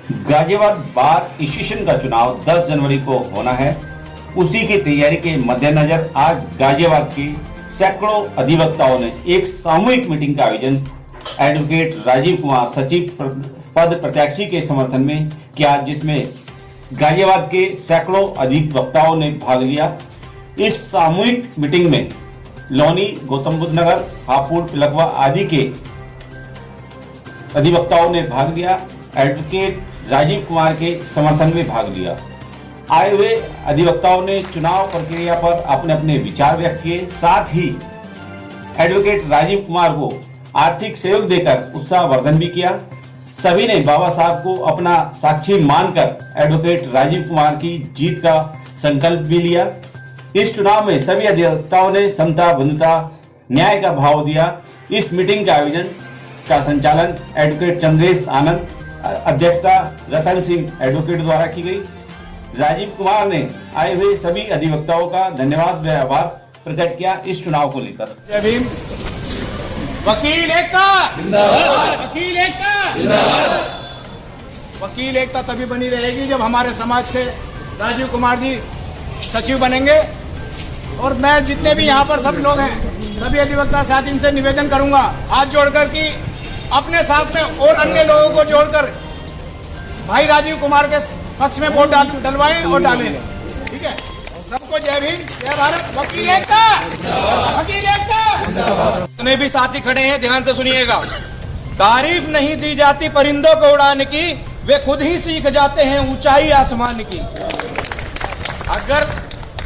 Ghaziabad bar association का चुनाव 10 जनवरी को होना है। उसी की तैयारी के मद्देनजर आज गाजियाबाद के सैकड़ों अधिवक्ताओं ने एक सामूहिक मीटिंग का आयोजन एडवोकेट राजीव कुमार सचिव पद प्रत्याशी के समर्थन में किया, जिसमें गाजियाबाद के सैकड़ों अधिवक्ताओं ने भाग लिया। इस सामूहिक मीटिंग में लोनी, गौतम बुद्ध नगर, हापुड़, पिलखवा आदि के अधिवक्ताओं ने भाग लिया। एडवोकेट राजीव कुमार के समर्थन में भाग लिया। आए हुए अधिवक्ताओं ने चुनाव प्रक्रिया पर अपने अपने विचार व्यक्त किए। साथ ही एडवोकेट राजीव कुमार को आर्थिक सहयोग देकर उत्साहवर्धन भी किया। सभी ने बाबा साहब को अपना साक्षी मानकर एडवोकेट राजीव कुमार की जीत का संकल्प भी लिया। इस चुनाव में सभी अधिवक्ताओं ने समता, बंधुता, न्याय का भाव दिया। इस मीटिंग का आयोजन का संचालन एडवोकेट चंद्रेश आनंद, अध्यक्षता रतन सिंह एडवोकेट द्वारा की गई। राजीव कुमार ने आए हुए सभी अधिवक्ताओं का धन्यवाद व आभार प्रकट किया इस चुनाव को लेकर। जय भीम। वकील एकता जिंदाबाद, वकील एकता जिंदाबाद। वकील एकता तभी बनी रहेगी जब हमारे समाज से राजीव कुमार जी सचिव बनेंगे। और मैं जितने भी यहाँ पर सब लोग हैं, सभी अधिवक्ता साथ इनसे निवेदन करूंगा हाथ जोड़कर कि अपने साथ में और अन्य लोगों को जोड़कर भाई राजीव कुमार के पक्ष में वोट डलवाएं और डालें। ठीक है, सबको जय भीम, जय भारत। वकील एकता, वकील एकता। जितने भी साथी खड़े हैं ध्यान से सुनिएगा। तारीफ नहीं दी जाती परिंदों को उड़ाने की, वे खुद ही सीख जाते हैं ऊंचाई आसमान की। अगर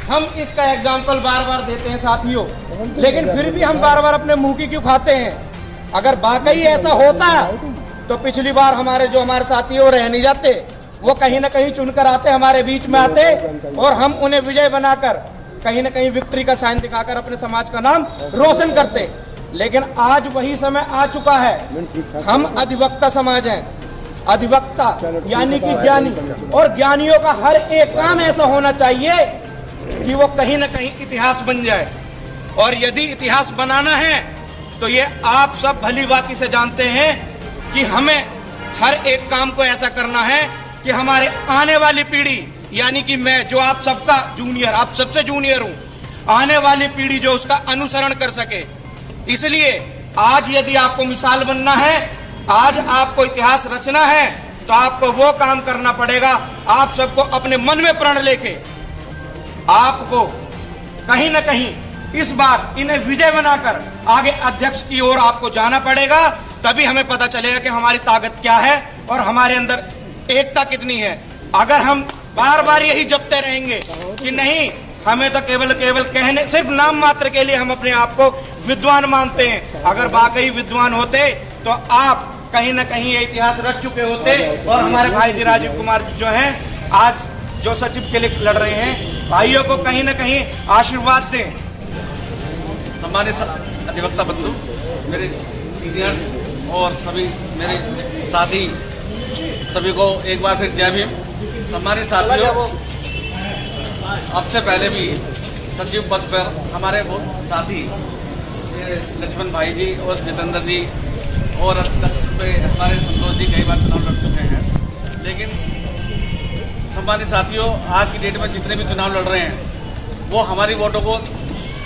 हम इसका एग्जाम्पल बार बार देते हैं साथियों, लेकिन फिर भी हम बार बार अपने मुंह की क्यों खाते हैं? अगर वाकई ऐसा होता तो पिछली बार हमारे साथी वो रह नहीं जाते, वो कहीं ना कहीं चुनकर आते, हमारे बीच में आते और हम उन्हें विजय बनाकर कहीं ना कहीं विक्ट्री का साइन दिखाकर अपने समाज का नाम रोशन करते। लेकिन आज वही समय आ चुका है। हम अधिवक्ता समाज हैं। अधिवक्ता यानी कि ज्ञानी, और ज्ञानियों का हर एक काम ऐसा होना चाहिए कि वो कहीं ना कहीं इतिहास बन जाए। और यदि इतिहास बनाना है तो ये आप सब भली बाती से जानते हैं कि हमें हर एक काम को ऐसा करना है कि हमारे आने वाली पीढ़ी, यानी कि मैं जो आप सबका जूनियर, आप सबसे जूनियर हूं, आने वाली पीढ़ी जो उसका अनुसरण कर सके। इसलिए आज यदि आपको मिसाल बनना है, आज आपको इतिहास रचना है, तो आपको वो काम करना पड़ेगा। आप सबको अपने मन में प्रण लेके आपको कहीं ना कहीं इस बार इन्हें विजय बनाकर आगे अध्यक्ष की ओर आपको जाना पड़ेगा। तभी हमें पता चलेगा कि हमारी ताकत क्या है और हमारे अंदर एकता कितनी है। अगर हम बार बार यही जपते रहेंगे कि नहीं, हमें तो केवल कहने, सिर्फ नाम मात्र के लिए हम अपने आप को विद्वान मानते हैं। अगर वाकई विद्वान होते तो आप कहीं ना कहीं ये इतिहास रच चुके होते। और हमारे भाई जी राजीव कुमार जी जो हैं, आज जो सचिव के लिए लड़ रहे हैं, भाइयों को कहीं ना कहीं आशीर्वाद दें। सम्मानित अधिवक्ता बंधु, मेरे सीनियर्स और सभी मेरे साथी, सभी को एक बार फिर जय भीम। सम्मानित साथियों, अब से पहले भी सचिव पद पर हमारे वो साथी लक्ष्मण भाई जी और जितेंद्र जी और अध्यक्ष पे हमारे संतोष जी कई बार चुनाव लड़ चुके हैं। लेकिन सम्मानित साथियों, आज की डेट में जितने भी चुनाव लड़ रहे हैं वो हमारी वोटों को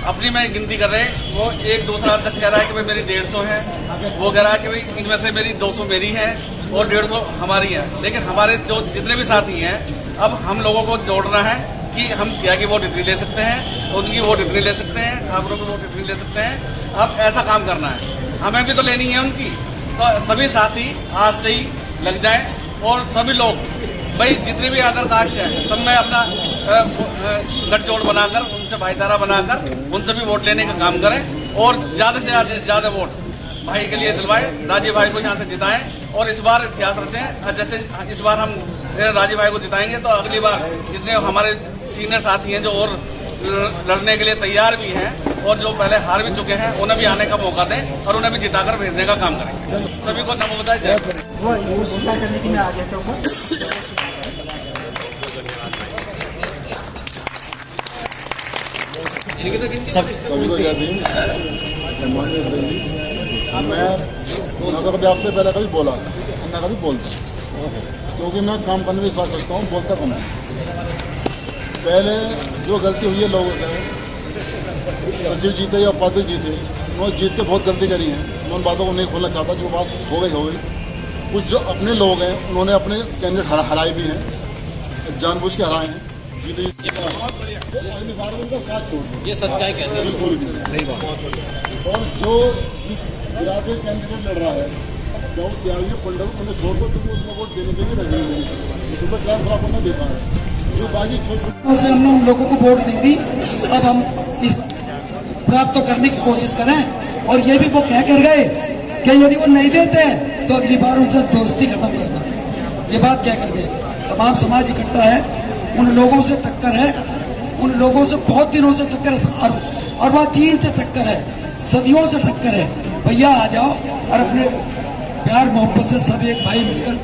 अपनी में गिनती कर रहे हैं। वो एक दूसरा अध्यक्ष कह रहा है कि भाई मेरी 150 है, वो कह रहा है कि भाई इनमें से मेरी 200 मेरी है और 150 हमारी है। लेकिन हमारे जो जितने भी साथी हैं, अब हम लोगों को जोड़ना है कि हम क्या की वोट इतनी ले सकते हैं, उनकी वोट इतनी ले सकते हैं, ठाकुरों की वोट इतनी ले सकते हैं। अब ऐसा काम करना है, हमें भी तो लेनी है उनकी। तो सभी साथी आज से ही लग जाए और सभी लोग, भाई जितने भी अदर कास्ट हैं, सब में अपना गठजोड़ बनाकर, उनसे भाईचारा बनाकर उनसे भी वोट लेने का काम करें और ज्यादा से ज्यादा वोट भाई के लिए दिलवाएं, राजीव भाई को यहाँ से जिताएं और इस बार इतिहास रचें। जैसे इस बार हम राजीव भाई को जिताएंगे तो अगली बार जितने हमारे सीनियर साथी हैं जो और लड़ने के लिए तैयार भी हैं और जो पहले हार भी चुके हैं, उन्हें भी आने का मौका दें और उन्हें भी जिताकर भेजने का काम करेंगे। सभी को नमो बुद्धाय, जय। सभी को जय भीम। मैं कभी आपसे पहले कभी बोला, मैं कभी बोलता क्योंकि मैं काम करने में विश्वास रखता हूँ, बोलता कम हूँ। पहले जो गलती हुई है लोगों से, सचिव जीते या उपाध्यक्ष जीते, उन्होंने जीत के बहुत गलती करी है। मैं उन बातों को नहीं खोलना चाहता, जो बात हो गई। कुछ जो अपने लोग हैं उन्होंने अपने कैंडिडेट हराए भी हैं, जानबूझ के हराए हैं, जीते अगली बार उनका साथ छोड़ दो, ये सच्चाई कहते हैं। बिल्कुल भी सही बात। और जो जिस इरादे कैंडिडेट लड़ रहा है, जो त्यागी पंडल उन्हें छोड़ दो, क्योंकि उसमें वोट देने के लिए रही नहीं, सुबह टाइम खराब होना बेकार है। जो बाकी छोटे से हमने उन लोगों को वोट नहीं दी, अब हम इस प्राप्त तो करने की कोशिश करें। और ये भी वो कह कर गए कि यदि वो नहीं देते तो अगली बार उनसे दोस्ती खत्म करना, ये बात कह कर गए। तमाम समाज इकट्ठा है, उन लोगों से टक्कर है, उन लोगों से बहुत दिनों से टक्कर है, और वह चीन से टक्कर है, सदियों से टक्कर है। भैया आ जाओ और अपने प्यार मोहब्बत से सब एक भाई मिलकर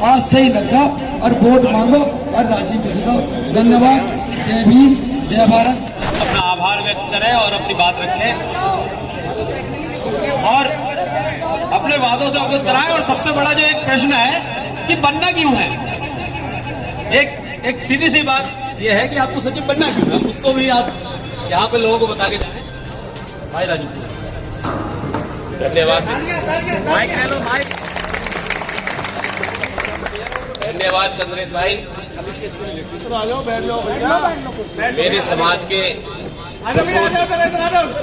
आज से ही लग जाओ और वोट मांगो और राजी हो जाओ। धन्यवाद। जय भीम, जय भारत। अपना आभार व्यक्त करें और अपनी बात रख लें और अपने वादों से अवगत कराएं। और सबसे बड़ा जो एक प्रश्न है कि बनना क्यों है, एक सीधी सी बात यह है कि आपको सचिव बनना क्यों है, उसको भी आप यहाँ पे लोगों को बता के जाएं। भाई राजू, धन्यवाद। Mike hello mike. धन्यवाद चंद्रेश भाई। मेरे समाज के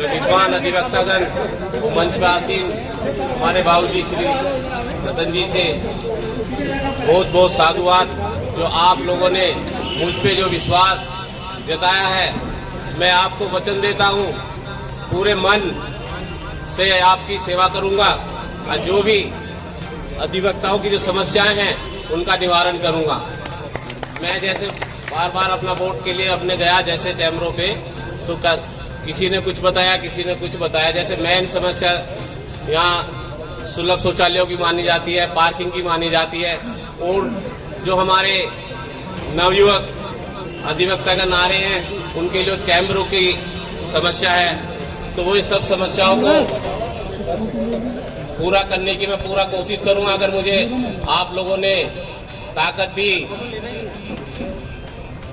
विद्वान अधिवक्तागण, मंच पर आसीन हमारे बाबूजी श्री रतन जी से बहुत बहुत साधुवाद। जो आप लोगों ने मुझ पे जो विश्वास जताया है, मैं आपको वचन देता हूँ पूरे मन से आपकी सेवा करूँगा और जो भी अधिवक्ताओं की जो समस्याएं हैं उनका निवारण करूँगा। मैं जैसे बार बार अपना वोट के लिए अपने गया जैसे चैम्बरों पे, तो किसी ने कुछ बताया, किसी ने कुछ बताया। जैसे मेन समस्या यहाँ सुलभ शौचालयों की मानी जाती है, पार्किंग की मानी जाती है, और जो हमारे नवयुवक अधिवक्तागण आ रहे हैं उनके जो चैम्बरों की समस्या है, तो वो इस सब समस्याओं को पूरा करने की मैं पूरा कोशिश करूंगा। अगर मुझे आप लोगों ने ताकत दी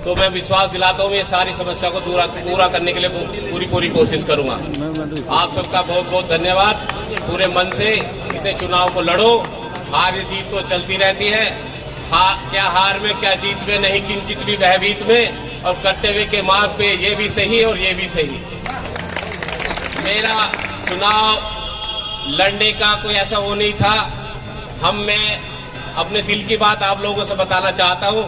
तो मैं विश्वास दिलाता हूँ ये सारी समस्या को पूरा करने के लिए पूरी कोशिश करूंगा। आप सबका बहुत बहुत धन्यवाद। पूरे मन से इसे चुनाव को लड़ो। हार जीत तो चलती रहती है, क्या हार में क्या जीत में, नहीं किंचित भी भयभीत में, और कर्तव्य के मार्ग पे ये भी सही और ये भी सही। मेरा चुनाव लड़ने का कोई ऐसा वो नहीं था। मैं अपने दिल की बात आप लोगों से बताना चाहता हूँ।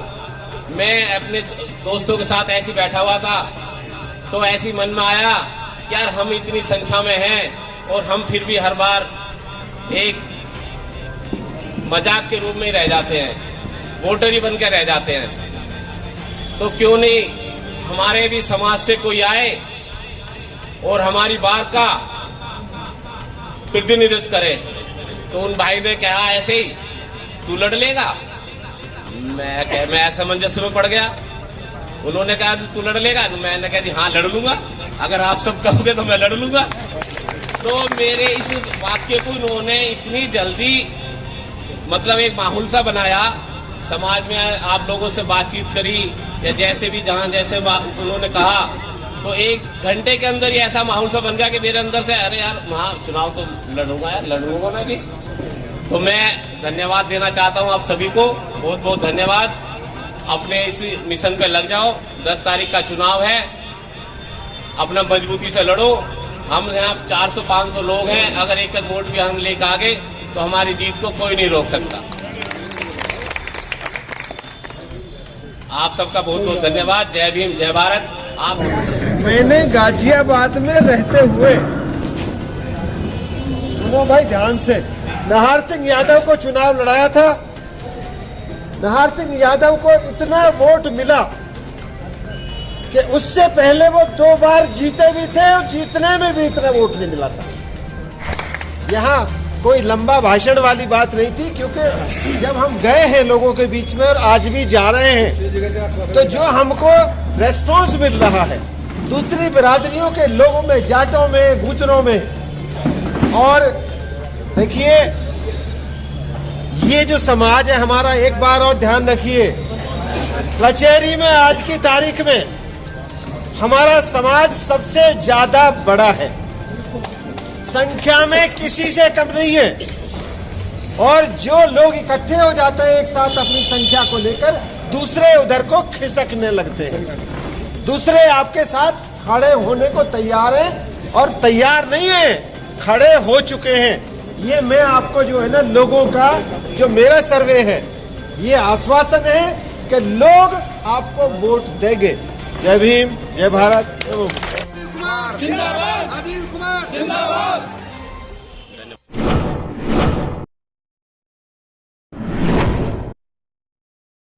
मैं अपने दोस्तों के साथ ऐसे बैठा हुआ था तो ऐसी मन में आया कि यार हम इतनी संख्या में हैं और हम फिर भी हर बार एक मजाक के रूप में रह जाते हैं, वोटर ही बनकर रह जाते हैं। तो क्यों नहीं हमारे भी समाज से कोई आए और हमारी बात का प्रतिनिधित्व करे। तो उन भाई ने कहा ऐसे ही तू लड़ लेगा। मैं असमंजस में पड़ गया। उन्होंने कहा तू लड़ लेगा, मैंने कहा जी हाँ लड़ लूंगा, अगर आप सब कहोगे तो मैं लड़ लूंगा। तो मेरे इस वाक्य को उन्होंने इतनी जल्दी मतलब एक माहौल सा बनाया, समाज में आप लोगों से बातचीत करी या जैसे भी जहाँ जैसे उन्होंने कहा, तो 1 घंटे के अंदर ही ऐसा माहौल सा बन गया कि मेरे अंदर से अरे यार हाँ चुनाव तो लड़ूंगा यार, लड़ूंगा मैं भी। तो मैं धन्यवाद देना चाहता हूँ आप सभी को, बहुत बहुत धन्यवाद। अपने इस मिशन पे लग जाओ। 10 तारीख का चुनाव है, अपना मजबूती से लड़ो। हम यहाँ 400-500 लोग हैं, अगर एक वोट भी हम लेकर आ गए तो हमारी जीत को कोई नहीं रोक सकता। आप सबका बहुत बहुत धन्यवाद। जय भीम, जय भारत। आप मैंने गाजियाबाद में रहते हुए, सुनो भाई ध्यान से, नाहर सिंह यादव को चुनाव लड़ाया था। नाहर सिंह यादव को इतना वोट मिला कि उससे पहले वो 2 बार जीते भी थे और जीतने में भी इतना वोट नहीं मिला था। यहाँ कोई लंबा भाषण वाली बात नहीं थी, क्योंकि जब हम गए हैं लोगों के बीच में और आज भी जा रहे हैं, तो जो हमको रेस्पॉन्स मिल रहा है दूसरी बिरादरियों के लोगों में, जाटों में, गुजरों में, और देखिए ये जो समाज है हमारा, एक बार और ध्यान रखिए, कचहरी में आज की तारीख में हमारा समाज सबसे ज्यादा बड़ा है, संख्या में किसी से कम नहीं है। और जो लोग इकट्ठे हो जाते हैं एक साथ अपनी संख्या को लेकर, दूसरे उधर को खिसकने लगते हैं, दूसरे आपके साथ खड़े होने को तैयार हैं और तैयार नहीं है, खड़े हो चुके हैं। ये मैं आपको जो है ना, लोगों का जो मेरा सर्वे है, ये आश्वासन है कि लोग आपको वोट देंगे। जय भीम, जय भारत। जिंदाबाद, राजीव कुमार जिंदाबाद।